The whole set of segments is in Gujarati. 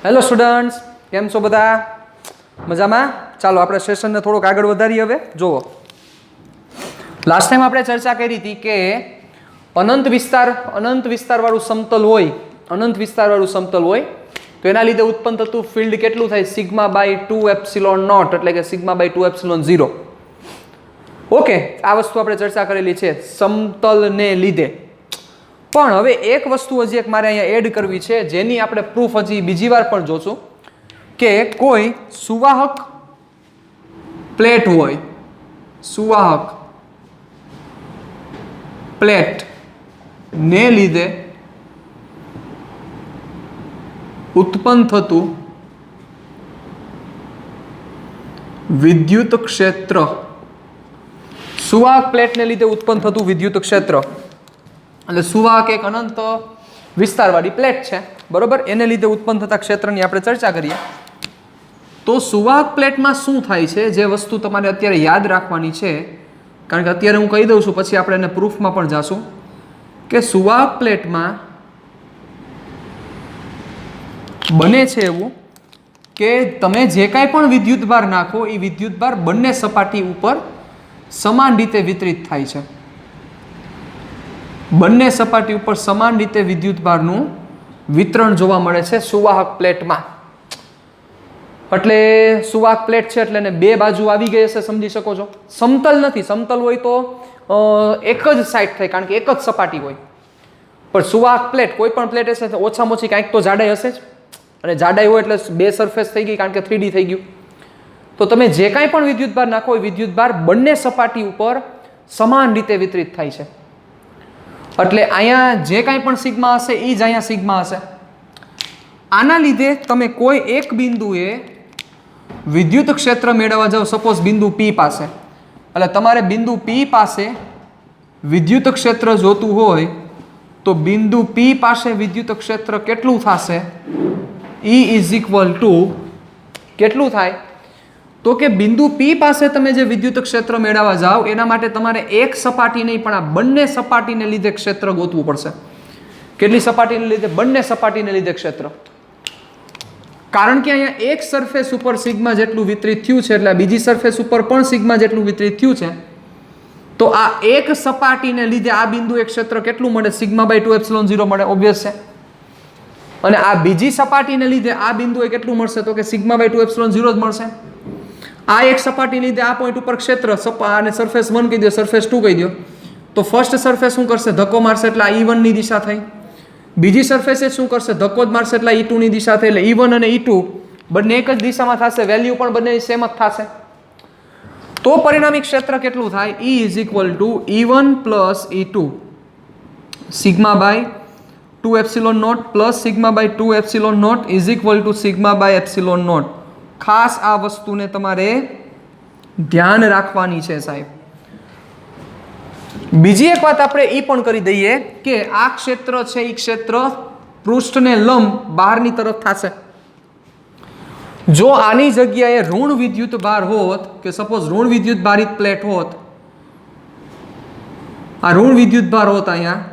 હેલો સ્ટુડન્ટ્સ, કેમ છો બધા? મજામાં? ચાલો આપણે સેશનને થોડુંક આગળ વધારીએ. હવે જુઓ, લાસ્ટ ટાઈમ આપણે ચર્ચા કરી હતી કે અનંત વિસ્તારવાળું સમતલ હોય તો એના લીધે ઉત્પન્ન થતું ફિલ્ડ કેટલું થાય? સિગ્મા બાય 2 એપ્સિલોન નોટ, એટલે કે સિગ્મા બાય 2 એપ્સિલોન 0. ઓકે, આ વસ્તુ આપણે ચર્ચા કરેલી છે સમતલને લીધે. પણ હવે એક વસ્તુ હજી એક મારે અહીંયા એડ કરવી છે, જેની આપણે પ્રૂફ હજી બીજી વાર પણ જોશું કે કોઈ સુવાહક પ્લેટ હોય, સુવાહક પ્લેટ ને લીધે ઉત્પન્ન થતું વિદ્યુત ક્ષેત્ર, સુવાહક પ્લેટને લીધે ઉત્પન્ન થતું વિદ્યુત ક્ષેત્ર, એટલે સુવાહક એક અનંત વિસ્તારવાળી પ્લેટ છે, બરોબર? એને લીધે ઉત્પન્ન થતા ક્ષેત્રની આપણે ચર્ચા કરીએ. તો સુવાહક પ્લેટમાં શું થાય છે, જે વસ્તુ તમારે અત્યારે યાદ રાખવાની છે, કારણ કે અત્યારે હું કહી દઉં છું, પછી આપણે એને પ્રૂફમાં પણ જાશું કે સુવાહક પ્લેટમાં બને છે એવું કે તમે જે કાંઈ પણ વિદ્યુતભાર નાખો એ વિદ્યુતભાર બંને સપાટી ઉપર સમાન રીતે વિતરિત થાય છે. બંને સપાટી ઉપર સમાન રીતે વિદ્યુતભારનું વિતરણ જોવા મળે છે સુવાહક પ્લેટમાં. એટલે સુવાહક પ્લેટ છે એટલે એને બે બાજુ આવી ગઈ હશે, સમજી શકો છો. સમતલ નથી, સમતલ હોય તો એક જ સાઈડ થાય, કારણ કે એક જ સપાટી હોય. પણ સુવાહક પ્લેટ, કોઈ પણ પ્લેટ હશે તો ઓછામાં ઓછી કાંઈક તો જાડાઈ હશે જ, અને જાડાઈ હોય એટલે બે સરફેસ થઈ ગઈ, કારણ કે 3D થઈ ગયું. તો તમે જે કાંઈ પણ વિદ્યુતભાર નાખો એ વિદ્યુતભાર બંને સપાટી ઉપર સમાન રીતે વિતરિત થાય છે. એટલે અહીંયા જે કાંઈ પણ સિગ્મા હશે એ જ અહીંયા સિગ્મા હશે. આના લીધે તમે કોઈ એક બિંદુએ વિદ્યુત ક્ષેત્ર મેળવવા જાઓ, સપોઝ બિંદુ P પાસે, એટલે તમારે બિંદુ P પાસે વિદ્યુત ક્ષેત્ર જોતું હોય તો બિંદુ P પાસે વિદ્યુત ક્ષેત્ર કેટલું થશે? E ઇઝ ઇક્વલ ટુ કેટલું થાય? તો કે બિંદુ P પાસે તમે જે વિદ્યુત ક્ષેત્ર મેળવવા જાઓ એના માટે તમારે એક સપાટી નહીં પણ આ બંને સપાટીને લીધે ક્ષેત્ર ગોતવું પડશે. કેટલી સપાટીને લીધે? બંને સપાટીને લીધે ક્ષેત્ર. કારણ કે અહીંયા એક સરફેસ ઉપર સિગ્મા જેટલું વિતરિત થયું છે, એટલે બીજી સરફેસ ઉપર પણ સિગ્મા જેટલું વિતરિત થયું છે. તો આ એક સપાટીને લીધે આ બિંદુ એક ક્ષેત્ર કેટલું મળે? સિગ્મા બાય 2 એપ્સિલોન 0 મળે, ઓબ્વિયસ છે. અને આ બીજી સપાટીને લીધે આ બિંદુએ કેટલું મળશે? તો કે સિગ્મા બાય 2 એપ્સિલોન 0 જ મળશે. આ એક સપાટી લીધે આ પોઈન્ટ ઉપર ક્ષેત્ર, અને સરફેસ 1 કહી દો, સરફેસ 2 કહી દો, તો ફર્સ્ટ સરફેસ શું કરશે? ધક્કો મારશે એટલે આ E1 ની દિશા થઈ. બીજી સરફેસે શું કરશે? ધક્કો જ મારશે એટલે E2 ની દિશા થઈ. એટલે E1 અને E2 બંને એક જ દિશામાં થશે, વેલ્યુ પણ બંને સેમ જ થશે. તો પરિણામી ક્ષેત્ર કેટલું થાય? E is equal to E1 plus E2 sigma by 2 epsilon naught plus sigma by 2 epsilon naught is equal to sigma by epsilon naught. ખાસ આ વસ્તુને તમારે ધ્યાન રાખવાની છે સાહેબ. બીજી એક વાત આપણે એ પણ કરી દઈએ કે આ ક્ષેત્ર છે એ ક્ષેત્ર પૃષ્ઠને લંબ બહારની તરફ થશે. જો આની જગ્યાએ ઋણ વિદ્યુત ભાર હોત, કે સપોઝ ઋણ વિદ્યુત ભારિત પ્લેટ હોત, આ ઋણ વિદ્યુત ભાર હોત અહીંયા,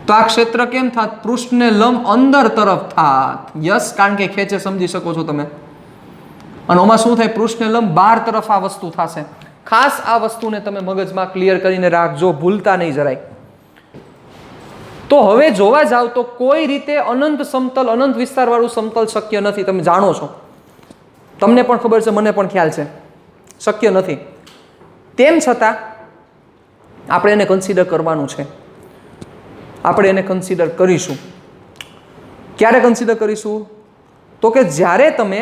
તો આ ક્ષેત્ર કેમ થાત? પૃષ્ઠને લંબ અંદર તરફ થાત. યસ, કારણ કે ખેંચે, સમજી શકો છો તમે. અને આમાં શું થાય? પૃષ્ઠને લંબ બહાર તરફ આ વસ્તુ થશે. ખાસ આ વસ્તુને તમે મગજમાં ક્લિયર કરીને રાખજો, ભૂલતા નહીં જરાય. તો હવે જોવા જાવ તો કોઈ રીતે અનંત સમતલ, અનંત વિસ્તારવાળું સમતલ શક્ય નથી. તમે જાણો છો, તમને પણ ખબર છે, મને પણ ખ્યાલ છે, શક્ય નથી. તેમ છતાં આપણે એને કન્સિડર કરવાનું છે. આપણે એને કન્સિડર કરીશું. ક્યારે કન્સિડર કરીશું? તો કે જ્યારે તમે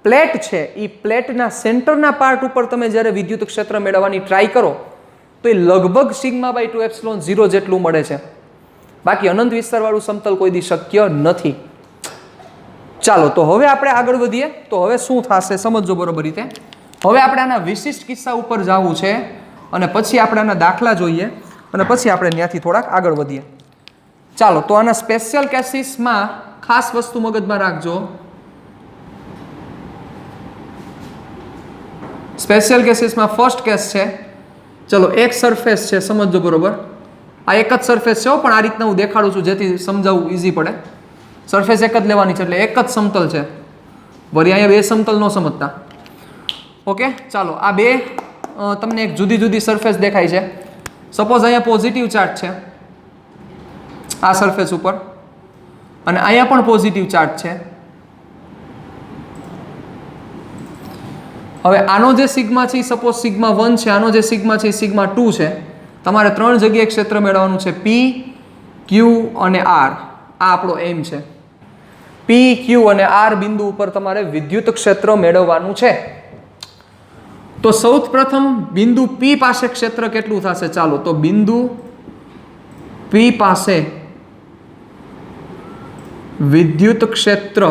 પ્લેટ છે એ પ્લેટના સેન્ટરના પાર્ટ ઉપર તમે જ્યારે વિદ્યુત ક્ષેત્ર મેળવવાની ટ્રાય કરો તો એ લગભગ સિગ્મા બાય 2 એપ્સિલોન 0 જેટલું મળે છે. બાકી અનંત વિસ્તારવાળું સમતલ કોઈ દી શક્ય નથી. ચાલો, તો હવે આપણે આગળ વધીએ. તો હવે શું થશે સમજો બરોબર રીતે. હવે આપણે આના વિશિષ્ટ કિસ્સા ઉપર જવું છે અને પછી આપણે આના દાખલા જોઈએ અને પછી આપણે ત્યાંથી થોડાક આગળ વધીએ. ચાલો, તો આના સ્પેશિયલ કેસીસમાં ખાસ વસ્તુ મગજમાં રાખજો. સ્પેશિયલ કેસીસમાં ફર્સ્ટ કેસ છે, ચલો એક સરફેસ છે, સમજો બરોબર. આ એક જ સરફેસ છે પણ આ રીતના હું દેખાડું છું જેથી સમજાવવું ઈઝી પડે. સરફેસ એક જ લેવાની છે, એટલે એક જ સમતલ છે. વળી અહીંયા બે સમતલ ન સમજતા. ઓકે, ચાલો આ બે તમને એક જુદી જુદી સરફેસ દેખાય છે. સપોઝ અહીંયા પોઝિટિવ ચાર્જ છે આ સરફેસ ઉપર, અને અહીંયા પણ પોઝિટિવ ચાર્જ છે. હવે આનો જે સિગ્મા છે એ સપોઝ સિગ્મા 1 છે, આનો જે સિગ્મા છે એ સિગ્મા 2 છે. તમારે ત્રણ જગ્યાએ ક્ષેત્ર મેળવવાનું છે, P, Q અને R. આ આપણો એમ છે. P, Q અને R બિંદુ ઉપર તમારે વિદ્યુત ક્ષેત્ર મેળવવાનું છે. તો સૌપ્રથમ બિંદુ P પાસે ક્ષેત્ર કેટલું થશે? ચાલો, તો બિંદુ P પાસે વિદ્યુત ક્ષેત્ર,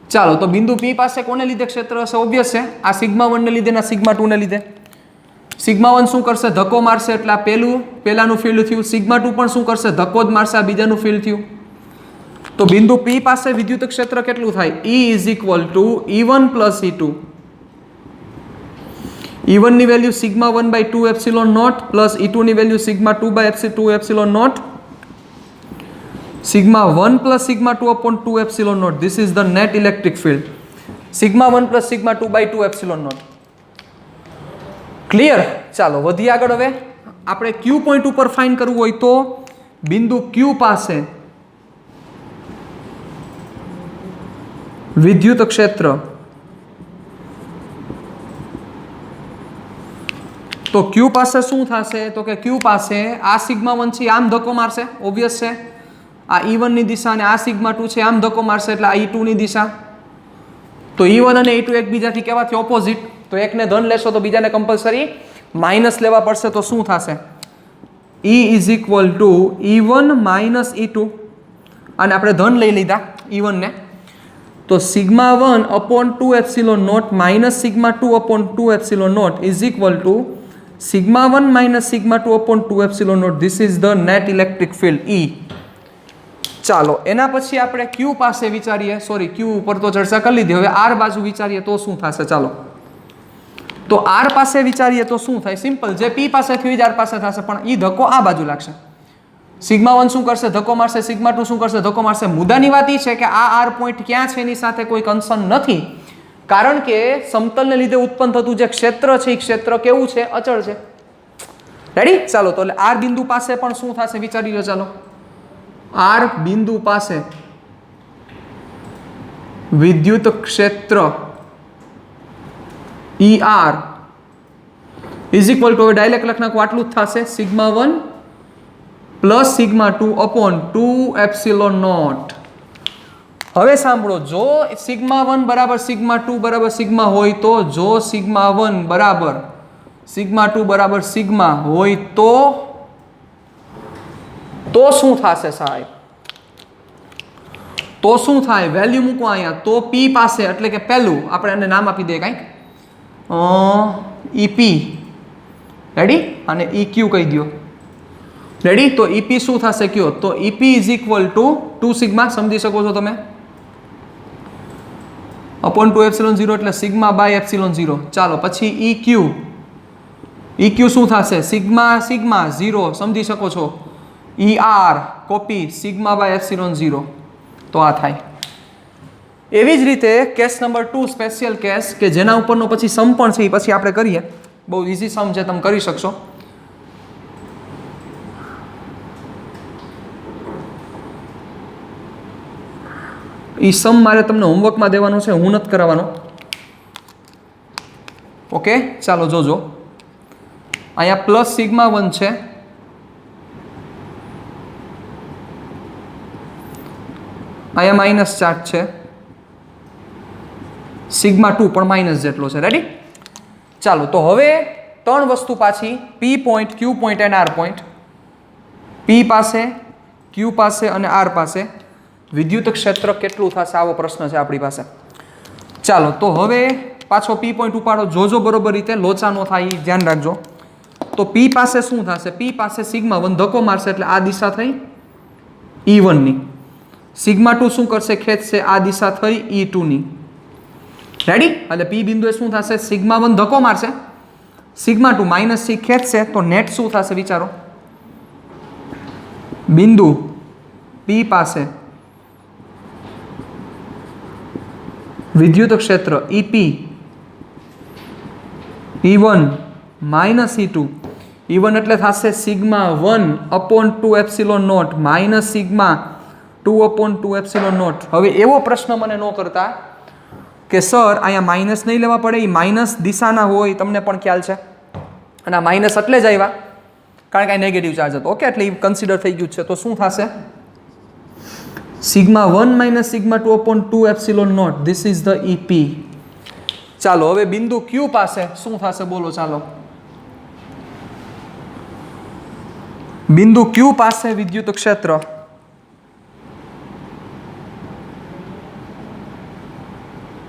ચાલો તો બિંદુ P પાસે કોને લીધે ક્ષેત્ર હશે? ઓબ્વિયસ છે, આ સિગ્મા 1 ને લીધે, ના સિગ્મા 2 ને લીધે. સિગ્મા 1 શું કરશે? ધક્કો મારશે, એટલે આ પહેલાનું ફિલ્ડ થયું. સિગ્મા 2 પણ શું કરશે? ધક્કો જ મારશે, આ બીજાનું ફિલ્ડ થયું. તો બિંદુ P પાસે વિદ્યુત ક્ષેત્ર કેટલું થાય? E is equal to E1 plus E2. E1 ની value sigma 1/2 epsilon naught plus E2 ની value sigma 2/2 epsilon naught. Sigma 1 plus sigma 2 upon 2 epsilon naught. This is the net electric field. Sigma 1 plus sigma 2/2 epsilon naught. Clear? ચાલો વધીએ આગળ. હવે આપણે Q પોઈન્ટ ઉપર ફાઇન્ડ કરવું હોય તો બિંદુ Q પાસે વિદ્યુત ક્ષેત્ર, તો Q પાસે શું થશે? તો કે Q પાસે આ સિગ્મા 1 છે આમ ધક્કો મારશે, ઓબ્વિયસ છે. આ E1 ની દિશા અને આ સિગ્મા 2 છે આમ ધક્કો મારશે, એટલે આ E2 ની દિશા. તો E1 અને E2 એકબીજાથી કેવાથી ઓપોઝિટ, તો એકને ધન લેશો તો બીજાને કમ્પલસરી માઇનસ લેવા પડશે. તો શું થશે? E is equal to E1 minus E2, અને આપણે ધન લઈ લીધા E1 ને, તો sigma 1 upon 2 epsilon naught minus sigma 2 upon 2 epsilon naught is equal to sigma 1 minus sigma 2 upon 2 epsilon naught. This is the net electric field E. ચાલો એના પછી આપણે Q પાસે વિચારીએ, સોરી Q ઉપર તો ચર્ચા કરી લીધી. હવે R બાજુ વિચારીએ તો શું થશે? ચાલો, તો R પાસે વિચારીએ તો શું થાય? સિમ્પલ, જે P પાસે થયું જ R પાસે થશે, પણ એ ધક્કો આ બાજુ લાગશે. સિગ્મા 1 શું કરશે? ધક્કો મારશે. સિગ્મા 2 શું કરશે? ધક્કો મારશે. મુદ્દાની વાત એ છે કે આ R પોઈન્ટ ક્યાં છે એની સાથે કોઈ કન્સર્ન નથી, કારણ કે સમતલને લીધે ઉત્પન્ન થતું જે ક્ષેત્ર છે એ ક્ષેત્ર કેવું છે? અચળ છે. રેડી? ચાલો, તો એટલે R બિંદુ પાસે પણ શું થશે વિચારી લો. ચાલો, R બિંદુ પાસે વિદ્યુત ક્ષેત્ર ER ઇઝ ઇક્વલ ટુ, હવે ડાયરેક્ટ લખ નાખો, આટલું જ થશે, sigma 1 plus sigma 2 upon 2 epsilon naught. હવે સાંભળો, જો સિગ્મા 1 બરાબર સિગ્મા 2 બરાબર સિગ્મા હોય તો, જો સિગ્મા 1 બરાબર સિગ્મા 2 બરાબર સિગ્મા હોય તો શું થશે સાહેબ? તો શું થાય? વેલ્યુ મૂકો અહીંયા. તો P પાસે, એટલે કે પહેલું આપણે એને નામ આપી દઈએ કાંઈક EP, રેડી, અને EQ કહી દો. રેડી? તો EP શું થશે કયો? તો EP is equal two 2 sigma, સમજી શકો છો તમે, અપોન 2 એપ્સિલોન 0, એટલે સિગ્મા બાય એપ્સિલોન 0. ચાલો પછી EQ શું થશે? સિગ્મા સિગ્મા 0, સમજી શકો છો. ER કોપી સિગ્મા બાય એપ્સિલોન 0. તો આ થાય. એવી જ રીતે કેસ નંબર 2 સ્પેશિયલ કેસ, કે જેના ઉપરનો પછી સમ પણ છે એ પછી આપણે કરીએ. બહુ ઇઝી સમ છે, તમે કરી શકશો. એ સમ મારે તમને હોમવર્કમાં દેવાનો છે, હું નથી કરાવવાનો. ઓકે, ચાલો જોજો. અહીંયા પ્લસ સિગ્મા 1 છે, અહીંયા માઇનસ ચાર્જ છે, સિગ્મા 2 પણ માઇનસ જેટલો છે. રેડી? ચાલો, તો હવે ત્રણ વસ્તુ પાછી, P point, Q point and R point. P પાસે, Q પાસે અને R પાસે વિદ્યુત ક્ષેત્ર કેટલું થશે? આવો પ્રશ્ન છે આપણી પાસે. ચાલો, તો હવે પાછો P પોઈન્ટ ઉપાડો, જોજો બરોબર રીતે, લોચા ન થાય એ ધ્યાન રાખજો. તો P પાસે શું થશે? P પાસે સિગ્મા 1 ધક્કો મારશે, એટલે આ દિશા થઈ E1 ની. સિગ્મા 2 શું કરશે? ખેંચશે, આ દિશા થઈ E2 ની. રેડી? એટલે P બિંદુએ શું થશે? સિગ્મા 1 ધક્કો મારશે, સિગ્મા 2 માઇનસ C ખેંચશે, તો નેટ શું થશે વિચારો? બિંદુ P પાસે વિદ્યુત ક્ષેત્ર EP E1 minus E2, E1 એટલે થશે sigma 1/2 epsilon naught minus sigma 2/2 epsilon naught. હવે એવો પ્રશ્ન મને ન કરતા કે સર અહીંયા માઇનસ નહીં લેવા પડે, એ માઇનસ દિશાના હોય, તમને પણ ખ્યાલ છે, અને આ માઇનસ એટલે જ આવ્યા કારણ કે આ નેગેટિવ ચાર્જ હતો. ઓકે, એટલે એ કન્સિડર થઈ ગયું છે. તો શું થશે? Sigma 1 minus sigma 2/2 epsilon naught, this is the EP. ચાલો હવે બિંદુ Q પાસે શું થશે બોલો? ચાલો બિંદુ Q પાસે વિદ્યુત ક્ષેત્ર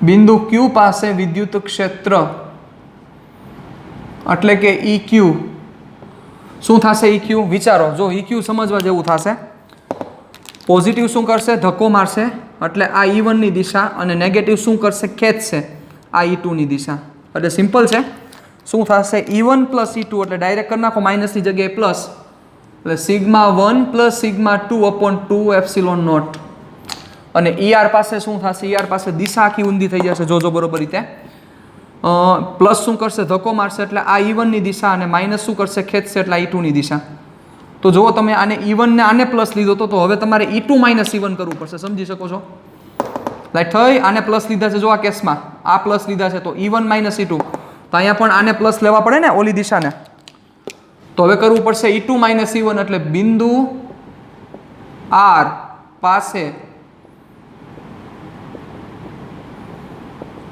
બિંદુ Q પાસે વિદ્યુત ક્ષેત્ર એટલે કે EQ. શું થશે EQ? વિચારો, જો EQ સમજવા જેવું થશે. પોઝિટિવ શું કરશે? ધક્કો મારશે એટલે આ E1 ની દિશા, અને નેગેટિવ શું કરશે? ખેંચશે આ E2 ની દિશા. એટલે સિમ્પલ છે. શું થશે? E1 પ્લસ E2 એટલે ડાયરેક્ટ કરી નાખો માઇનસની જગ્યાએ પ્લસ, એટલે sigma 1 plus sigma 2/2 epsilon naught. અને ER પાસે શું થશે? ER પાસે દિશા આખી ઊંધી થઈ જશે. જોજો બરોબર રીતે. પ્લસ શું કરશે? ધક્કો મારશે એટલે આ E1 ની દિશા, અને માઇનસ શું કરશે? ખેંચશે એટલે આ E2 ની દિશા. તો જુઓ તમે આને E1 ને આને પ્લસ લીધો તો હવે તમારે E2 માઇનસ E1 કરવું પડશે. સમજી શકો છો? લાઈટ થઈ. આને પ્લસ લીધા છે, જો આ કેસમાં આ પ્લસ લીધા છે, તો E1 માઇનસ E2. તો અહીંયા પણ આને પ્લસ લેવા પડે ને ઓલી દિશાને. તો હવે કરવું પડશે E2 માઇનસ E1 એટલે બિંદુ R પાસે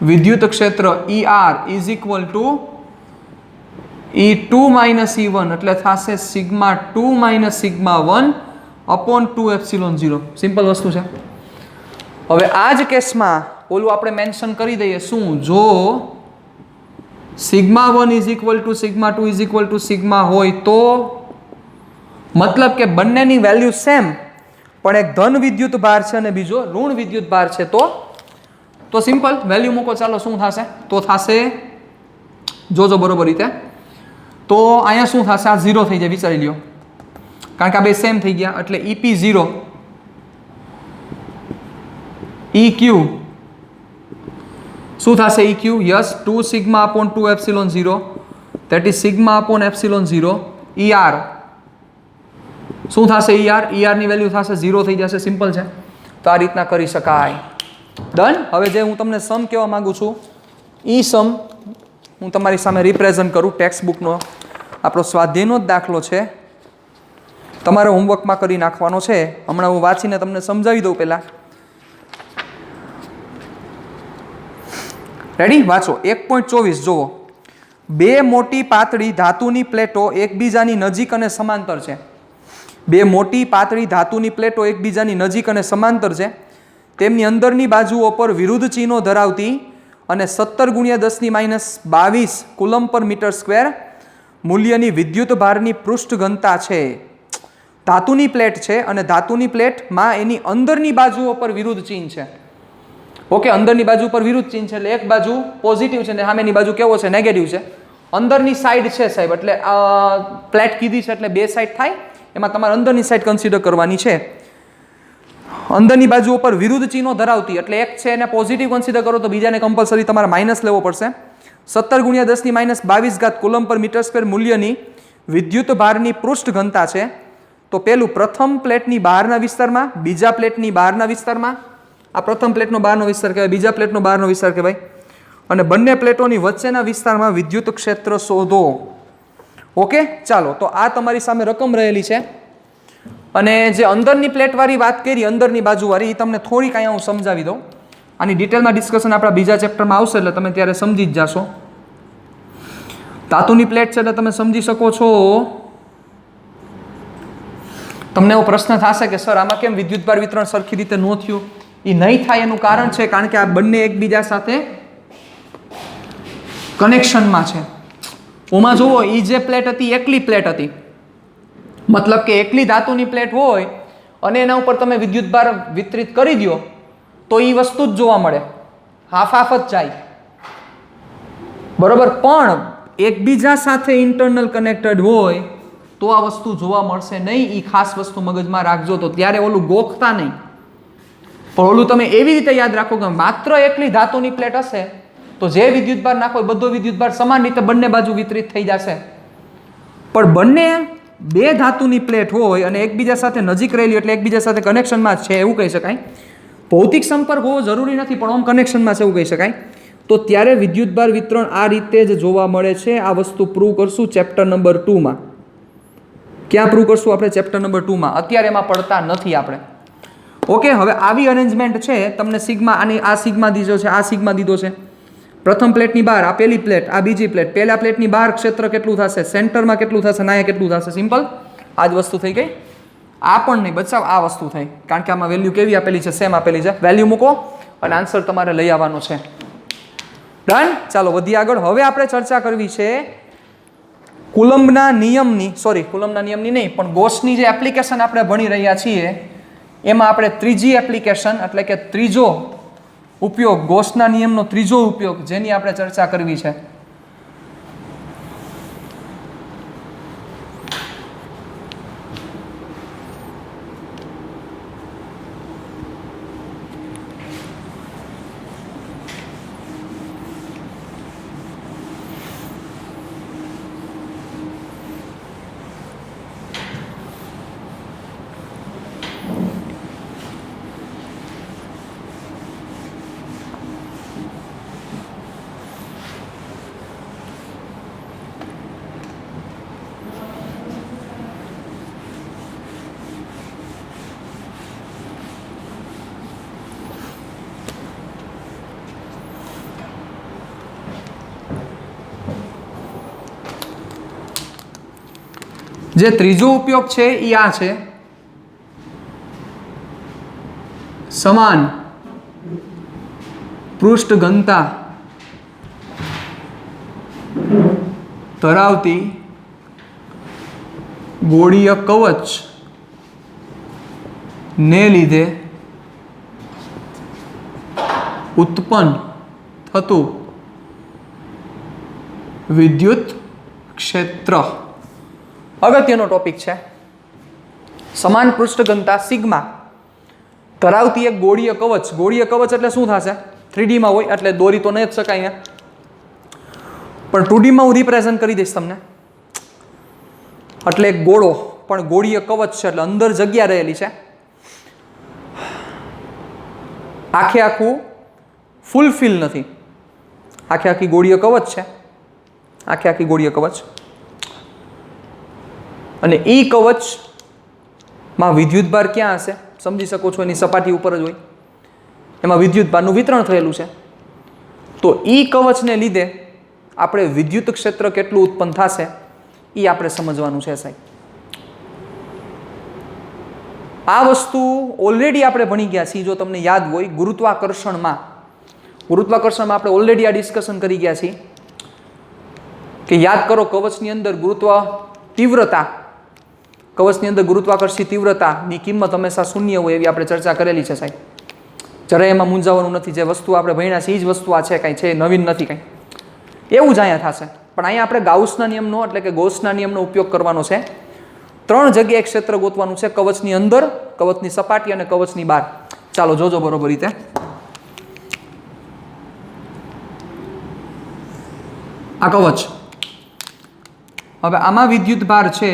વિદ્યુત ક્ષેત્ર ER is equal two E2 minus E1 એટલે થશે sigma 2 minus sigma 1/2 epsilon 0. Simple વસ્તુ છે. હવે આ જ કેસમાં ઓલું આપણે મેન્શન કરી દઈએ. શું? જો sigma 1 is equal to sigma 2 is equal to sigma હોય તો મતલબ કે બંનેની વેલ્યુ સેમ, પણ એક ધન વિદ્યુત ભાર છે અને બીજો ઋણ વિદ્યુત ભાર છે, તો સિમ્પલ વેલ્યુ મૂકો. ચાલો શું થશે? તો થશે, જોજો બરોબર રીતે, તો અહીંયા શું થશે? આ 0 થઈ જાય. વિચારી લ્યો, કારણ કે આ બે સેમ થઈ ગયા. એટલે EP 0, EQ શું થશે? EQ yes 2 sigma upon 2 epsilon 0 that is sigma upon epsilon 0. ER શું થશે? ER ની વેલ્યુ થશે 0 થઈ જશે. સિમ્પલ છે. તો આ રીતના કરી શકાય. ડન. હવે જે હું તમને સમ કહેવા માંગુ છું, ઈ સમ હું તમારી સામે રિપ્રેઝન્ટ કરું. ટેક્સ્ટ બુકનો આપણો સ્વાધ્યાયનો જ દાખલો છે, તમારે હોમવર્કમાં કરી નાખવાનો છે. હમણાં હું વાંચીને તમને સમજાવી દઉં. પહેલાં રેડી? વાંચો. 1.24 જુઓ. બે મોટી પાતળી ધાતુની પ્લેટો એકબીજાની નજીક અને સમાંતર છે. બે મોટી પાતળી ધાતુની પ્લેટો એકબીજાની નજીક અને સમાંતર છે. તેમની અંદરની બાજુઓ પર વિરુદ્ધ ચિહ્નો ધરાવતી અને 17×10⁻22 કુલમ પર મીટર સ્ક્વેર મૂલ્યની વિદ્યુત ભારની પૃષ્ઠ ઘનતા છે. ધાતુની પ્લેટ છે અને ધાતુની પ્લેટમાં એની અંદરની બાજુઓ પર વિરુદ્ધ ચિહ્ન છે. ઓકે, અંદરની બાજુ પર વિરુદ્ધ ચિહ્ન છે એટલે એક બાજુ પોઝિટિવ છે ને સામેની બાજુ કેવો છે? નેગેટિવ છે. અંદરની સાઈડ છે સાહેબ, એટલે પ્લેટ કીધી છે એટલે બે સાઈડ થાય. એમાં તમારે અંદરની સાઈડ કન્સિડર કરવાની છે. અંદરની બાજુઓ પર વિરુદ્ધ ચિહ્નો ધરાવતી એટલે એક છે એને પોઝિટિવ કન્સિડર કરો તો બીજાને કમ્પલસરી તમારે માઇનસ લેવો પડશે. 17×10⁻22 કુલમ પર મીટર સ્ક્વેર મૂલ્યની વિદ્યુત ભારની પૃષ્ઠ ઘનતા છે. તો પેલું પ્રથમ પ્લેટની બહારના વિસ્તારમાં, બીજા પ્લેટની બહારના વિસ્તારમાં, આ પ્રથમ પ્લેટનો બહારનો વિસ્તાર કહેવાય, બીજા પ્લેટનો બહારનો વિસ્તાર કહેવાય, અને બંને પ્લેટોની વચ્ચેના વિસ્તારમાં વિદ્યુત ક્ષેત્ર શોધો. ઓકે, ચાલો. તો આ તમારી સામે રકમ રહેલી છે. અને જે અંદરની પ્લેટવાળી વાત કરી, અંદરની બાજુવાળી, એ તમને થોડીક અહીંયા હું સમજાવી દઉં. આની ડિટેલમાં ડિસ્કશન આપણા બીજા ચેપ્ટરમાં આવશે એટલે તમે ત્યારે સમજી જ જાશો. ધાતુની પ્લેટ છે એટલે તમે સમજી શકો છો. તમને એવો પ્રશ્ન થશે કે સર આમાં કેમ વિદ્યુતભાર વિતરણ સરખી રીતે ન થયું? એ નહીં થાય એનું કારણ છે કારણ કે આ બંને એકબીજા સાથે કનેક્શનમાં છે. ઓમાં જુઓ, એ જે પ્લેટ હતી એકલી પ્લેટ હતી, મતલબ કે એકલી ધાતુની પ્લેટ હોય અને એના ઉપર તમે વિદ્યુતભાર વિતરિત કરી દો તો એ વસ્તુ જ જોવા મળે, હાફ હાફ જ જાય. બરોબર? પણ એકબીજા સાથે ઇન્ટરનલ કનેક્ટેડ હોય તો આ વસ્તુ જોવા મળશે નહીં. એ ખાસ વસ્તુ મગજમાં રાખજો. તો ત્યારે ઓલું ગોખતા નહીં. પણ ઓલું તમે એવી રીતે યાદ રાખો કે માત્ર એકલી ધાતુની પ્લેટ હશે તો જે વિદ્યુતભાર નાખો એ બધો વિદ્યુતભાર સમાન રીતે બંને બાજુ વિતરિત થઈ જશે. પણ બંને બે ધાતુની પ્લેટ હોય અને એકબીજા સાથે નજીક રહેલી એટલે એકબીજા સાથે કનેક્શનમાં છે એવું કહી શકાય. ભૌતિક સંપર્ક હોવો જરૂરી નથી પણ ઓમ કનેક્શનમાં છે એવું કહી શકાય. તો ત્યારે વિદ્યુતભાર વિતરણ આ રીતે જ જોવા મળે છે. આ વસ્તુ પ્રૂવ કરશું ચેપ્ટર નંબર 2માં. ક્યાં પ્રૂવ કરશું આપણે? ચેપ્ટર નંબર 2માં. અત્યારે એમાં પડતા નથી આપણે. ઓકે, હવે આવી અરેન્જમેન્ટ છે. તમને સિગ્મા આની આ સિગ્મા દીધો છે, આ સિગ્મા દીધો છે. પ્રથમ પ્લેટની બહાર આ પહેલી પ્લેટ, આ બીજી પ્લેટ. પહેલા પ્લેટની બહાર ક્ષેત્ર કેટલું થશે, સેન્ટરમાં કેટલું થશે, નાયા કેટલું થશે. સિમ્પલ આ જ વસ્તુ થઈ ગઈ. આ પણ નહીં બચાવ, આ વસ્તુ થઈ, કારણ કે આમાં વેલ્યુ કેવી આપેલી છે? સેમ આપેલી છે. વેલ્યુ મૂકો અને આન્સર તમારે લઈ આવવાનો છે. ડન. ચાલો વધીએ આગળ. હવે આપણે ચર્ચા કરવી છે કુલમ્બના નિયમની, કુલમ્બના નિયમની નહીં પણ ગોસની જે એપ્લિકેશન આપણે ભણી રહ્યા છીએ એમાં આપણે ત્રીજી એપ્લિકેશન એટલે કે ત્રીજો ઉપયોગ, ગોસના નિયમનો ત્રીજો ઉપયોગ જેની આપણે ચર્ચા કરવી છે. જે ત્રીજો ઉપયોગ છે એ આ છે, સમાન પૃષ્ઠ ઘનતા ધરાવતી ગોળીય કવચ ને લીધે ઉત્પન્ન થતું વિદ્યુત ક્ષેત્ર. અગત્યનો ટોપિક છે. સમાન પૃષ્ઠ ઘનતા સિગ્મા ધરાવતી એક ગોળીય કવચ. ગોળીય કવચ એટલે શું થશે? 3D માં હોય એટલે દોરી તો નહીં જ શકાય અહીંયા, પણ 2D માં હું રિપ્રેઝન્ટ કરી દઈશ તમને. એટલે એક ગોળો પણ ગોળીય કવચ છે એટલે અંદર જગ્યા રહેલી છે. આખે આખું ફૂલફિલ નથી, આખે આખી ગોળીય કવચ છે, આખે આખી ગોળીય કવચ. અને ઈ કવચમાં વિદ્યુતભાર ક્યાં હશે? સમજી શકો છો એની સપાટી ઉપર જ હોય, એમાં વિદ્યુતભારનું વિતરણ થયેલું છે. તો ઈ કવચને લીધે આપણે વિદ્યુત ક્ષેત્ર કેટલું ઉત્પન્ન થશે એ આપણે સમજવાનું છે સાહેબ. આ વસ્તુ ઓલરેડી આપણે ભણી ગયા છીએ. જો તમને યાદ હોય ગુરુત્વાકર્ષણમાં આપણે ઓલરેડી આ ડિસ્કશન કરી ગયા છીએ કે યાદ કરો કવચની અંદર કવચની અંદર ગુરુત્વાકર્ષી તીવ્રતાની કિંમત હંમેશા શૂન્ય હોય એવી આપણે ચર્ચા કરેલી છે સાહેબ. જરાય એમાં મૂંઝાવાનું નથી. જે વસ્તુ આપણે ભણ્યા છે એ જ વસ્તુ આ છે, કાંઈ છે નવીન નથી કાંઈ. એવું જ અહીંયા થશે. પણ અહીંયા આપણે ગાઉસના નિયમનો એટલે કે ગોસના નિયમનો ઉપયોગ કરવાનો છે. 3 જગ્યાએ ક્ષેત્ર ગોતવાનું છે, કવચની અંદર, કવચની સપાટી અને કવચની બહાર. ચાલો જોજો બરોબર રીતે. આ કવચ, હવે આમાં વિદ્યુત ભાર છે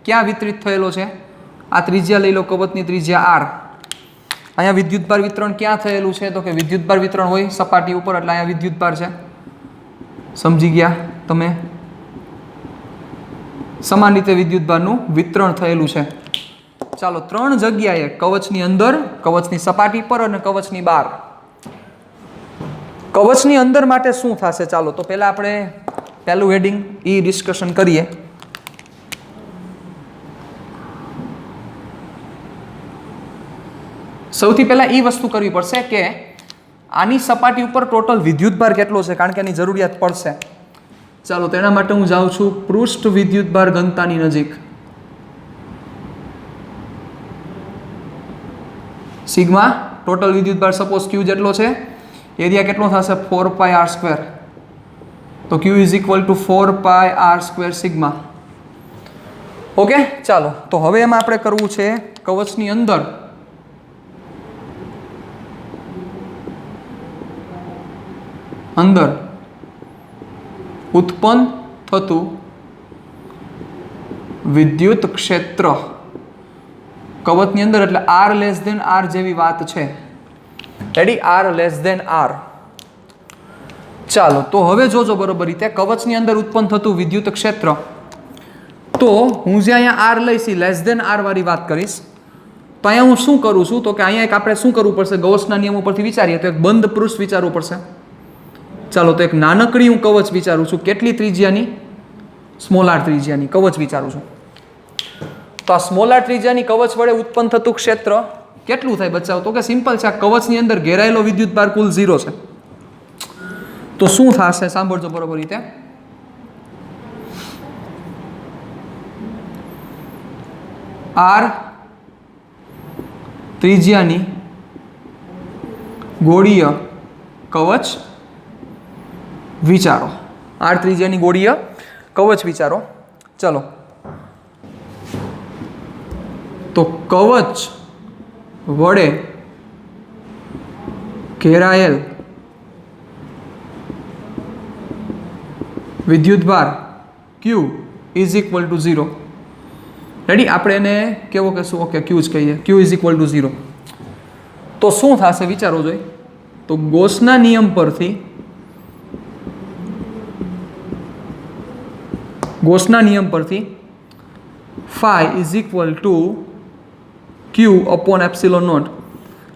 ક્યાં વિતરિત થયેલો છે? આ ત્રિજ્યા લઈ લો, કવચની ત્રિજ્યા r. અહીંયા વિદ્યુતભાર વિતરણ ક્યાં થયેલું છે? તો કે વિદ્યુતભાર વિતરણ હોય સપાટી ઉપર એટલે અહીંયા વિદ્યુતભાર છે. સમજી ગયા તમે? સમાન રીતે વિદ્યુતભારનું વિતરણ થયેલું છે. ચાલો 3 જગ્યાએ, કવચની અંદર, કવચની સપાટી પર અને કવચની બહાર. કવચની અંદર માટે શું થશે? ચાલો તો પહેલા આપણે પહેલું હેડિંગ એ ડિસ્કશન કરીએ. સૌથી પહેલા એ વસ્તુ કરવી પડશે કે આની સપાટી ઉપર ટોટલ વિદ્યુતભાર કેટલો છે, કારણ કે એની જરૂરિયાત પડશે. ચાલો તેના માટે હું જાઉં છું પૃષ્ઠ વિદ્યુતભાર ઘનતાની નજીક. સિગ્મા ટોટલ વિદ્યુતભાર સપોઝ Q જેટલો છે, એરિયા કેટલો થશે? 4πr². તો Q is equal two 4πr² sigma. Okay, ચાલો તો હવે એમાં આપણે કરવું છે કવચની અંદર અંદર ઉત્પન્ન થતું વિદ્યુત ક્ષેત્ર કવચની અંદર, એટલે આર લેસ ધેન આર જેવી વાત છે. Ready, R less than R. ચાલો તો હવે જોજો બરોબર રીતે કવચની અંદર ઉત્પન્ન થતું વિદ્યુત ક્ષેત્ર. તો હું જે અહીંયા આર લઈશ લેસ ધેન આર વાળી વાત કરીશ, તો અહીંયા હું શું કરું છું, તો કે અહીંયા એક આપણે શું કરવું પડશે, ગૌસના નિયમ ઉપરથી વિચારીએ તો એક બંધ પૃષ્ઠ વિચારવું પડશે. ચાલો તો એક નાનકડી હું કવચ વિચારું છું, કેટલી ત્રિજ્યાની, સ્મોલ આર ત્રિજ્યાની કવચ વિચારું છું. તો આ સ્મોલ આર ત્રિજ્યાની કવચ વડે ઉત્પન્ન થતું ક્ષેત્ર કેટલું થાય બચાવ, તો કે સિમ્પલ છે, આ કવચની અંદર ઘેરાયેલો વિદ્યુત ભાર કુલ 0 છે. તો શું થશે સાંભળજો બરોબર રીતે, આર ત્રિજ્યાની ગોળીય કવચ વિચારો. આર ત્રિજ્યાની ગોળીય કવચ વિચારો. ચલો તો કવચ વડે ઘેરાયેલ વિદ્યુતભાર Q is equal two 0. Ready, આપણે એને કેવો કહેશું, ઓકે Q જ કહીએ, Q ઇઝ ઇક્વલ ટુ 0. તો શું થશે વિચારો જોઈએ, તો ગોસના નિયમ પરથી phi is equal to Q upon epsilon naught.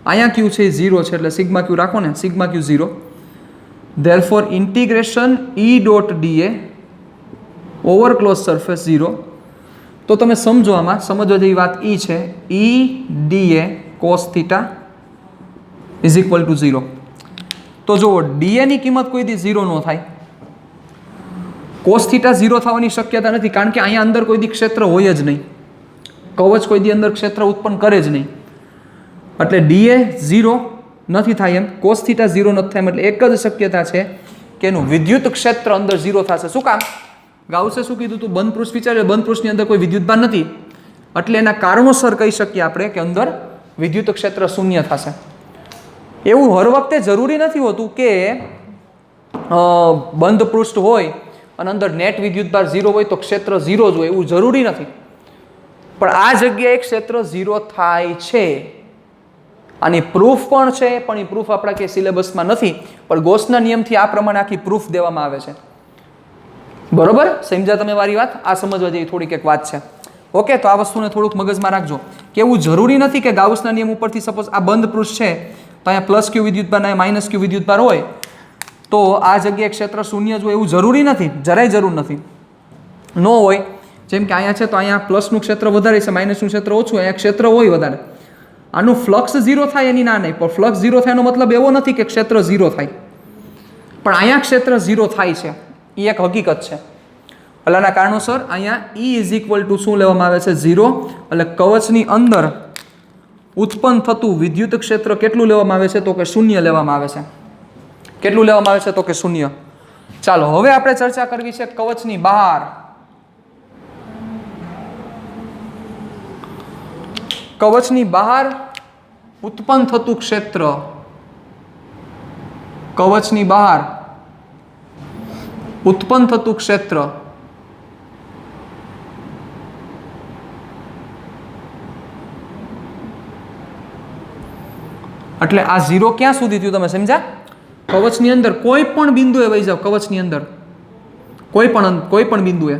અહીંયા Q છે 0 છે એટલે સિગ્મા Q રાખો ને, sigma Q 0. Therefore integration E dot DA over close surface 0. તો તમે સમજો, આમાં સમજવા જેવી વાત એ છે, E DA cos theta is equal two 0. તો જુઓ DA ની કિંમત કોઈ દી 0 ન થાય, cos થીટા 0 થવાની શક્યતા નથી, કારણ કે અહીંયા અંદર કોઈ દી ક્ષેત્ર હોય જ નહીં, કવચ કોઈ દી અંદર ક્ષેત્ર ઉત્પન્ન કરે જ નહીં, એટલે DA 0 નથી થાય એમ, cos થીટા 0 નથી થાય, એટલે એક જ શક્યતા છે કે એનું વિદ્યુત ક્ષેત્ર અંદર 0 થશે. શું કામ, ગાઉસે શું કીધું તું, બંધ પૃષ્ઠ વિચાર્યો, બંધ પૃષ્ઠની અંદર કોઈ વિદ્યુતભાર નથી, એટલે એના કારણોસર કહી શકીએ આપણે કે અંદર વિદ્યુત ક્ષેત્ર શૂન્ય થશે. એવું હર વખતે જરૂરી નથી હોતું કે બંધ પૃષ્ઠ હોય અને અંદર નેટ વિદ્યુતભાર 0 હોય તો ક્ષેત્ર 0 જ હોય, એવું જરૂરી નથી. પણ આ જગ્યાએ ક્ષેત્ર 0 થાય છે, આની પ્રૂફ પણ છે, પણ એ પ્રૂફ આપણા કે સિલેબસમાં નથી, પણ ગોસના નિયમથી આ પ્રમાણે આખી પ્રૂફ દેવામાં આવે છે. બરોબર, સમજ્યા તમે મારી વાત? આ સમજવા જેવી થોડીક એક વાત છે. ઓકે, તો આ વસ્તુને થોડુંક મગજમાં રાખજો કે એવું જરૂરી નથી કે ગાઉસના નિયમ ઉપરથી સપોઝ આ બંધ પૃષ્ઠ છે તો અહીંયા પ્લસ Q વિદ્યુતભાર અને માઇનસ Q વિદ્યુતભાર હોય તો આ જગ્યાએ ક્ષેત્ર શૂન્ય જ હોય, એવું જરૂરી નથી, જરાય જરૂર નથી. ન હોય, જેમ કે અહીંયા છે તો અહીંયા પ્લસનું ક્ષેત્ર વધારે છે, માઇનસનું ક્ષેત્ર ઓછું, અહીંયા ક્ષેત્ર હોય વધારે. આનું ફ્લક્સ 0 થાય એની ના નહીં, પણ ફ્લક્સ 0 થાય એનો મતલબ એવો નથી કે ક્ષેત્ર 0 થાય, પણ અહીંયા ક્ષેત્ર 0 થાય છે, એ એક હકીકત છે. પહેલાના કારણોસર અહીંયા E ઇઝ ઇક્વલ ટુ શું લેવામાં આવે છે, 0. એટલે કવચની અંદર ઉત્પન્ન થતું વિદ્યુત ક્ષેત્ર કેટલું લેવામાં આવે છે, તો કે 0 લેવામાં આવે છે. કેટલું લેવામાં આવે છે, તો કે 0. ચાલો હવે આપણે ચર્ચા કરવી છે કવચની બહાર. કવચની બહાર ઉત્પન્ન થતું ક્ષેત્ર, કવચની બહાર ઉત્પન્ન થતું ક્ષેત્ર એટલે આ 0 ક્યાં સુધી થયું તમે સમજ્યા? કવચની અંદર કોઈ પણ બિંદુએ વહી જાવ, કવચની અંદર કોઈ પણ બિંદુએ,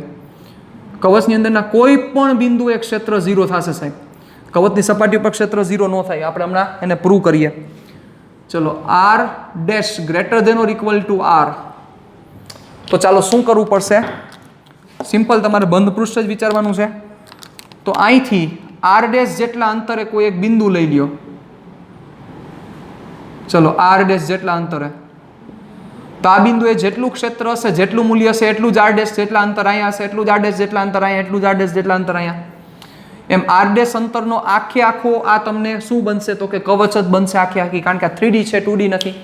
કવચની અંદરના કોઈ પણ બિંદુએ ક્ષેત્ર 0 થશે સાહેબ. કવચની સપાટી ઉપર ક્ષેત્ર 0 ન થાય, આપણે હમણાં એને પ્રૂવ કરીએ. ચલો, R dash greater than or equal to R. તો ચાલો શું કરવું પડશે, સિમ્પલ તમારે બંધ પૃષ્ઠ જ વિચારવાનું છે. તો અહીંથી R ડેશ જેટલા અંતરે કોઈ એક બિંદુ લઈ લ્યો. ચલો R ડેશ જેટલા અંતરે, તો આ બિંદુએ જેટલું ક્ષેત્ર હશે, જેટલું મૂલ્ય હશે એટલું જ R ડેશ જેટલા અંતર અહીંયા હશે, એટલું જ R ડેશ જેટલા અંતર અહીંયા, એટલું જ R ડેશ જેટલા અંતર અહીંયા. એમ R ડેશ અંતરનો આખે આખો આ તમને શું બનશે, તો કે કવચ જ બનશે આખે આખી, કારણ કે આ 3D છે, 2D નથી.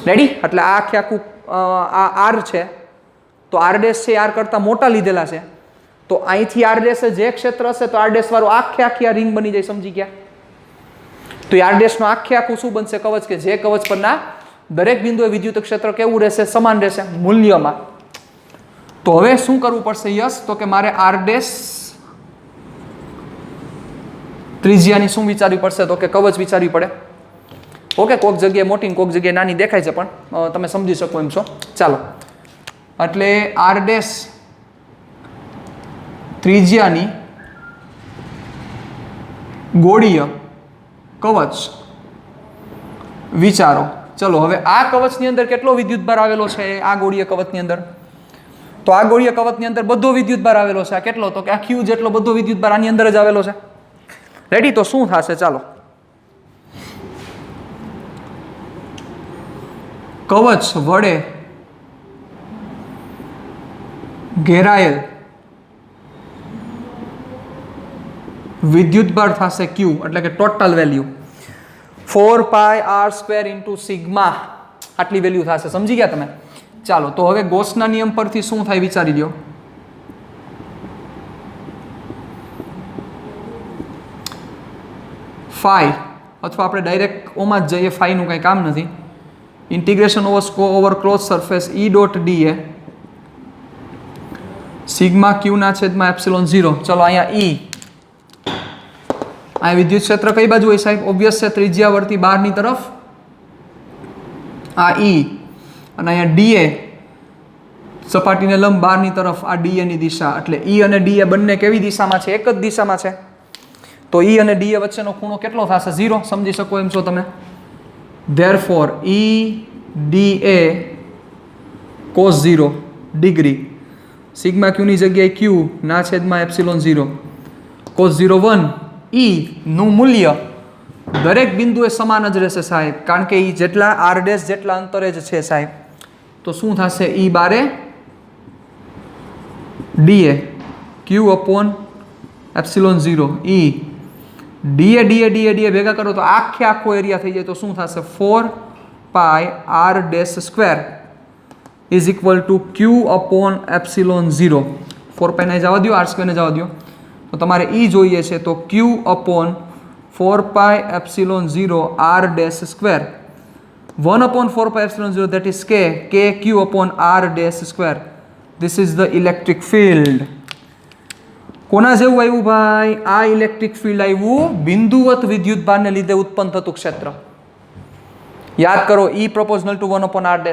રેડી? એટલે આ આખે આખું આ R છે, તો R ડેશ છે R કરતાં મોટા લીધેલા છે, તો અહીંથી R ડેશ જે ક્ષેત્ર હશે તો R ડેશ વાળું આખે આખી આ રિંગ બની જાય, સમજી ગયા? તો R ડેશનો આખે આખું શું બનશે, કવચ, કે જે કવચ પરના દરેક બિંદુએ વિદ્યુત ક્ષેત્ર કેવું રહેશે? સમાન રહેશે મૂલ્યમાં. તો હવે શું કરવું પડશે યસ? તો કે મારે આર ડેશ ત્રિજ્યાની શું વિચારવી પડશે? તો કે કવચ વિચારવી પડે. ઓકે, કોઈક જગ્યાએ મોટી કોઈક જગ્યાએ નાની દેખાય છે, પણ તમે સમજી શકો એમ છો. ચાલો, એટલે આર ડેશ ત્રિજ્યાની ગોળીય કવચ વિચારો. ચલો, હવે આ કવચની અંદર કેટલો વિદ્યુતભાર આવેલો છે? આ ગોળીય કવચની અંદર, તો આ ગોળીય કવચની અંદર બધો વિદ્યુતભાર આવેલો છે. આ કેટલો? તો કે આ ક્યુ જેટલો બધો વિદ્યુતભાર આની અંદર જ આવેલો છે. રેડી? તો શું થશે? ચાલો, કવચ વડે ઘેરાયેલ વિદ્યુતભાર થશે ક્યુ, એટલે કે total value 4πr² into sigma. આટલી વેલ્યુ થશે. સમજી ગયા તમે? ચાલો, તો હવે ગોસના નિયમ પરથી શું થાય વિચારી લ્યો. ફાઈ, અથવા આપણે ડાયરેક્ટ ઓમાં જ જઈએ, ફાઈનું કંઈ કામ નથી. ઇન્ટિગ્રેશન ઓવર ક્લોઝ સરફેસ ઈ ડોટ ડી એ સિગ્મા ક્યુના છેદમાં એપ્સિલોન 0. ચલો, અહીંયા ઈ, આ વિદ્યુત ક્ષેત્ર કઈ બાજુ હોય સાહેબ? ઓબ્વિયસ છે, ત્રિજ્યાવર્તી બહારની તરફ. આ ઈ, અને અહીંયા ડીએ સપાટીને લંબ બહારની તરફ. આ ડીએ ની દિશા, એટલે ઈ અને ડીએ બંને કેવી દિશામાં છે? એક જ દિશામાં છે. તો ઈ અને ડીએ વચ્ચેનો ખૂણો કેટલો થશે? 0. સમજી શકો એમ છો તમે? ધેરફોર ઈ ડીએ cos 0 ડિગ્રી સિગ્મા ક્યુની જગ્યાએ ક્યુ ના છેદમાં એપ્સિલોન 0 cos 0 1 ઈ નું મૂલ્ય દરેક બિંદુએ સમાન જ રહેશે સાહેબ, કારણ કે ઈ જેટલા આર ડેશ જેટલા અંતરે જ છે સાહેબ. તો શું થશે? ઈ બારે ડીએ ક્યુ અપોન એપ્સિલોન 0 ઈ ડીએ ડીએ ડીએ ડીએ ભેગા કરો તો આખો એરિયા થઈ જાય. તો શું થશે? 4πr² is equal two Q upon epsilon 0. 4π ને જવા દો, r² ને જવા દો. તો તમારે ઈ જોઈએ છે, તો ક્યુ upon 4π/0 r². 1 upon 4π/0, that is k q upon r². This is the electric field. કોના જેવું આવ્યું ભાઈ? આ ઇલેક્ટ્રિક ફિલ્ડ આવ્યું બિંદુવત વિદ્યુતભારને લીધે ઉત્પન્ન થતું ક્ષેત્ર. યાદ કરો, E proportional to 1 upon r².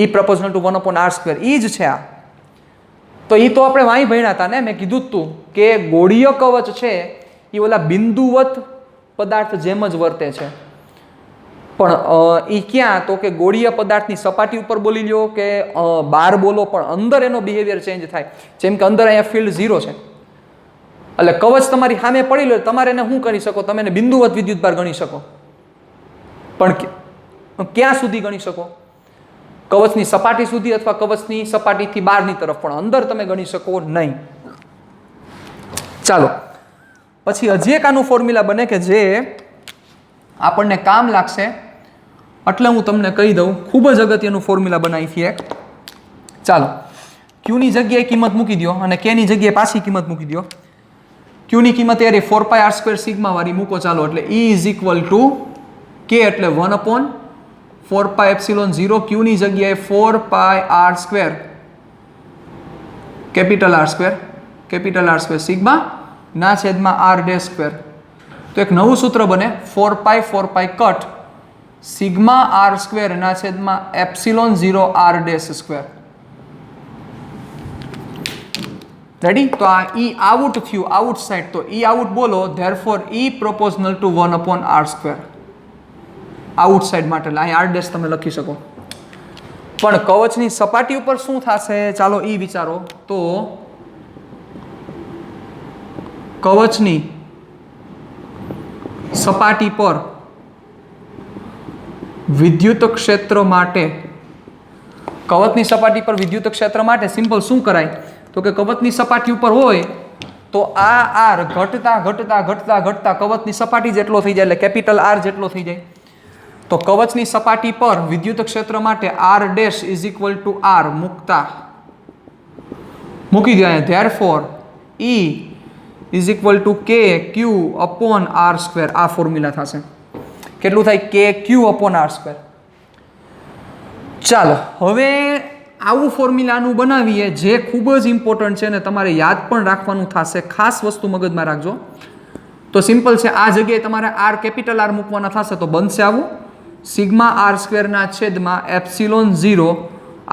E proportional to 1 upon r². ઈ જ છે આ. તો એ તો આપણે વાંહી ભણ્યા હતા ને, મેં કીધું જ તું કે ગોળીય કવચ છે એ ઓલા બિંદુવત પદાર્થ જેમ જ વર્તે છે. પણ એ ક્યાં? તો કે ગોળીય પદાર્થની સપાટી ઉપર બોલી લ્યો કે બહાર બોલો, પણ અંદર એનો બિહેવિયર ચેન્જ થાય. જેમ કે અંદર અહીંયા ફિલ્ડ 0 છે, એટલે કવચ તમારી સામે પડી લો, તમારે એને શું કરી શકો? તમે એને બિંદુવત વિદ્યુતભાર ગણી શકો, પણ ક્યાં સુધી ગણી શકો? કવચની સપાટી સુધી, અથવા કવચની સપાટીથી બહારની તરફ, પણ અંદર તમે ગણી શકો નહીં. ચાલો, પછી હજી એક આનું ફોર્મ્યુલા બને કે જે આપણને કામ લાગશે, એટલે હું તમને કહી દઉં. ખૂબ જ અગત્યનું ફોર્મ્યુલા બનાવી છે એક. ચાલો, ક્યુની જગ્યાએ કિંમત મૂકી દો અને કેની જગ્યાએ પાછી કિંમત મૂકી દો. ક્યુની કિંમત એ 4πr² સિગ્મા વાળી મૂકો. ચાલો, એટલે E ઇઝ ઇક્વલ ટુ કે, એટલે 1 upon 4π/0. ક્યુની જગ્યાએ 4πr², કેપિટલ R² સિગ્મા ના છેદમાં r². તો એક નવું સૂત્ર બને 4π કટ સિગ્મા r² ના છેદમાં એપ્સિલોન 0 r². રેડી? તો આ ઈ આઉટ થયું, આઉટ સાઇડ. તો ઈ આઉટ બોલો, ધેરફોર ઈ proportional two 1 upon r². Out side માટે અહીં r' તમે લખી શકો. પણ કવચની સપાટી ઉપર શું થશે? ચાલો ઈ વિચારો. તો કવચની સપાટી પર વિદ્યુત ક્ષેત્ર માટે, કવચની સપાટી પર વિદ્યુત ક્ષેત્ર માટે સિમ્પલ શું કરાય? તો કે કવચની સપાટી ઉપર હોય તો આ આર ઘટતા ઘટતા ઘટતા ઘટતા કવચની સપાટી જેટલો થઈ જાય, એટલે કેપિટલ R જેટલો થઈ જાય. તો કવચની સપાટી પર વિદ્યુત ક્ષેત્ર માટે r' is equal to r મૂકી દો અહીંયા. Therefore E is equal two કે ક્યુ અપોન r². આ ફોર્મ્યુલા થશે. કેટલું થાય KQ/R²। ચાલો હવે આવું ફોર્મ્યુલાનું બનાવીએ જે ખૂબ જ ઇમ્પોર્ટન્ટ છે અને તમારે યાદ પણ રાખવાનું થશે। ખાસ વસ્તુ મગજમાં રાખજો। તો સિમ્પલ છે, આ જગ્યાએ તમારે R કેપિટલ R મૂકવાના થશે તો બનશે આવું σR²/ε0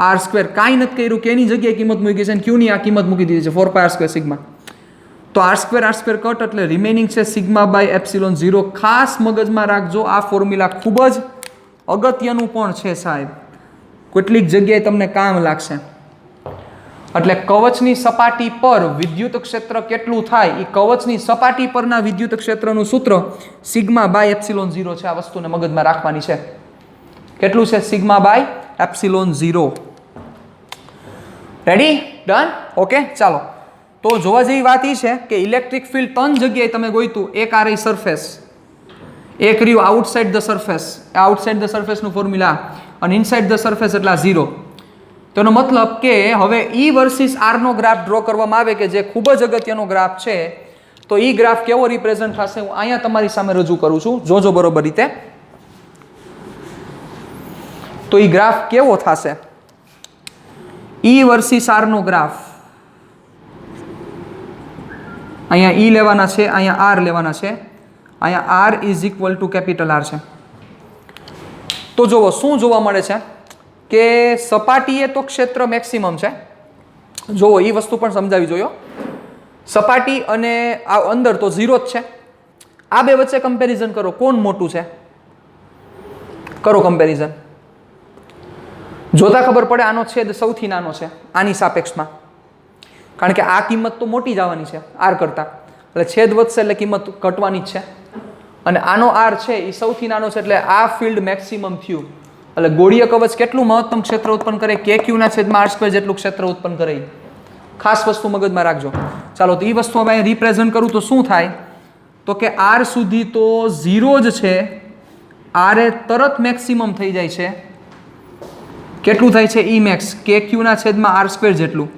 R²। કાંઈ નથી કર્યું કે એની જગ્યાએ કિંમત મૂકી છે અને Q ની આ કિંમત મૂકી દીધી છે 4πR² સિગ્મા। તો R² કટ એટલે રિમેનિંગ છે σ/ε0। ખાસ મગજમાં રાખજો, આ ફોર્મ્યુલા ખૂબ જ અગત્યનું પણ છે સાહેબ, કેટલીક જગ્યાએ તમને કામ લાગશે। એટલે કવચની સપાટી પર વિદ્યુત ક્ષેત્ર કેટલું થાય એ કવચની સપાટી પરના વિદ્યુત ક્ષેત્રનું સૂત્ર σ/ε0 છે। આ વસ્તુને મગજમાં રાખવાની છે। કેટલું છે σ/ε0। રેડી? ડન? ઓકે, ચાલો તો જોવા જેવી વાત એ છે કે ઇલેક્ટ્રિક ફિલ્ડ 3 જગ્યાએ તમે ગોઈતું। એક આ રહી સરફેસ, એક રહ્યું outside the surface, outside the સરફેસનું ફોર્મ્યુલા, અને ઇનસાઇડ ધ સરફેસ એટલે 0। તેનો મતલબ કે હવે E વર્સિસ R નો ગ્રાફ ડ્રો કરવામાં આવે કે જે ખૂબ જ અગત્યનો ગ્રાફ છે। તો એ ગ્રાફ કેવો રિપ્રેઝન્ટ થશે હું અહીંયા તમારી સામે રજૂ કરું છું, જોજો બરોબર રીતે। તો એ ગ્રાફ કેવો થશે? E વર્સિસ R નો ગ્રાફ, અહીંયા E લેવાના છે, અહીંયા R લેવાના છે, અહીંયા R is equal two capital R છે। તો જુઓ શું જોવા મળે છે કે સપાટીએ તો ક્ષેત્ર મેક્સિમમ છે। જુઓ એ વસ્તુ પણ સમજાવી જોયો, સપાટી અને આ અંદર તો 0 જ છે। આ બે વચ્ચે કમ્પેરિઝન કરો, કોણ મોટું છે? કરો કમ્પેરિઝન, જોતા ખબર પડે આનો છેદ સૌથી નાનો છે આની સાપેક્ષમાં, કારણ કે આ કિંમત તો મોટી જ આવવાની છે R કરતાં, એટલે છેદ વધશે એટલે કિંમત ઘટવાની જ છે। અને આનો R છે એ સૌથી નાનો છે એટલે આ ફિલ્ડ મેક્સિમમ થયું। એટલે ગોળીય કવચ કેટલું મહત્તમ ક્ષેત્ર ઉત્પન્ન કરે? KQ/R² જેટલું ક્ષેત્ર ઉત્પન્ન કરે। ખાસ વસ્તુ મગજમાં રાખજો। ચાલો તો એ વસ્તુ હવે અહીં રિપ્રેઝન્ટ કરું તો શું થાય? તો કે R સુધી તો 0 જ છે, R એ તરત મેક્સિમમ થઈ જાય છે। કેટલું થાય છે? E max KQ/R² જેટલું।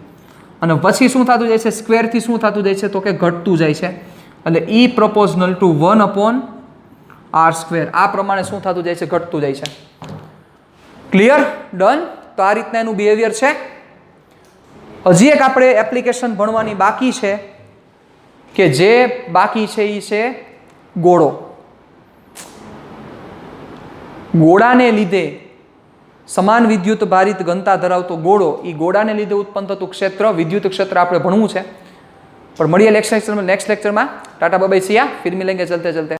અને પછી શું થતું જાય છે? સ્ક્વેરથી શું થતું જાય છે? તો કે ઘટતું જાય છે। એટલે E proportional to 1/R²। આ પ્રમાણે શું થતું જાય છે? ઘટતું જાય છે। ક્લિયર? ડન? તો આ રીતના એનું બિહેવિયર છે। હજી એક આપણે એપ્લિકેશન ભણવાની બાકી છે કે જે બાકી છે એ છે ગોળો। ગોળાને લીધે સમાન વિદ્યુત ભારિત ઘનતા ધરાવતો ગોળો, એ ગોળાને લીધે ઉત્પન્ન થતું ક્ષેત્ર, વિદ્યુત ક્ષેત્ર આપણે ભણવું છે। પણ મળીએ નેક્સ્ટ લેક્ચરમાં। ટાટા બાય બાય, સિયા, ફિર મિલેંગે ચલતે ચલતે।